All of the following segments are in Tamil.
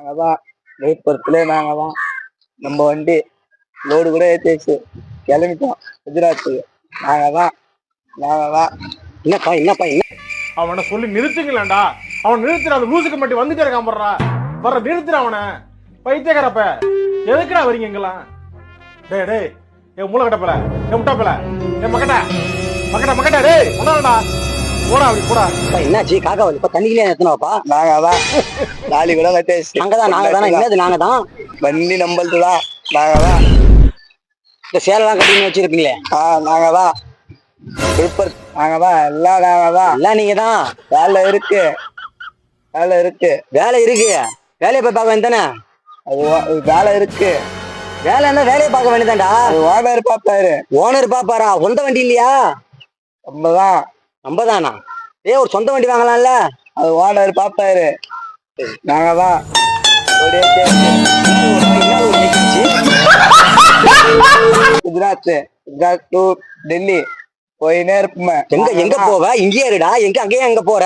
நாங்கதான் விழுப்புரத்துல நாங்கதான் நம்ம வண்டி லோடு கூட ஏற்றிச்சு கிளம்பிட்டோம் குஜராத்துக்கு. நாங்கதான் நாங்கதான் என்னப்பா என்ன அவனை சொல்லி நிறுத்துங்களேன்டா. அவன் நிறுத்துற அந்த லூசுக்கு மட்டும் வந்துட்டே இருக்கான் போடுறா. வர நிறுத்துற அவனை. பைத்தியக்காரப்ப எதுக்குடா வரீங்க இங்கெல்லாம்? டேய் டேய் என் மூளை கட்டப்பல, என் முட்டாப்பல, என் மக்கட்ட மக்கட்ட மக்கட்ட டேய் ஒன்னாடா போடா அப்படி போடா. என்னாச்சு? காக்கா வந்து இப்ப தண்ணியிலே எத்தனவாப்பா? நாங்கதான் லாலி கூட கட்டேச்சு. நாங்கதான் என்னது நாங்கதான்? வண்டி நம்பல்துதான் நாங்கதான். இந்த சேலைலாம் கட்டின்னு வச்சிருக்கீங்களே நாங்கதான் விழுப்புரம். நாங்கதான் எல்லாம் நாங்கதான். எல்லாம் நீங்க தான். வேலை இருக்கு வேலை இருக்கு வேலை இருக்கு. வேலையை போய் பார்க்க வேண்டியதானே? அது வேலை இருக்கு. வேலை இருந்தா வேலையை பார்க்க வேண்டியதான்டா. அது ஓனர் பாப்பாரு. ஓனர் பாப்பாரா? சொந்த வண்டி இல்லையா? நம்மதான். நம்மதானா? ஒரு சொந்த வண்டி வாங்கலாம்ல. அது ஓனர் பாப்பாரு. நாங்கதான் குஜராத் குஜராத் டு டெல்லி போயினே இருப்போமே. எங்க போவ? இங்கேயே இருடா. அங்கேயே எங்க போற?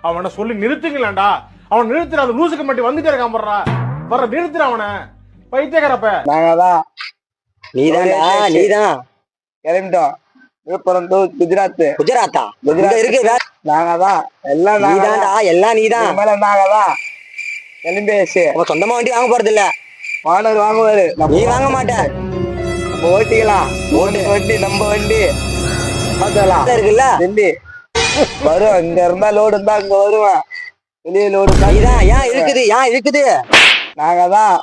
அவனை சொல்லி நிறுத்துங்களேன்டா. அவன் நிறுத்துற அந்த லூசுக்கு மட்டும் வந்துட்டே இருக்கான் போடுறா. வர நிறுத்துற அவனை. பைத்தியக்காரப்ப நாங்கதான். நீதான் கிளம்பிட்டோம் விழுப்புரம் டு குஜராத். குஜராத்தா? குஜராத் இருக்கு. நாங்கதான் எல்லாம் நீதான்டா. எல்லாம் நீதான். மேல நாங்கதான் கிளம்பியாச்சு. அவன் சொந்தமா வண்டி வாங்க போறது இல்ல. ஓனர் வாங்குவாரு. நீ வாங்க மாட்டேன். நம்ம ஓட்டிக்கலாம். வண்டி நம்ம வண்டி பார்த்துக்கலாம் இருக்குல்ல. டெல்லி வரும். இங்க இருந்தா லோடு இருந்தா அங்க வருவேன். வெளியே லோடு நீதான். ஏன் இருக்குது? நாங்கதான்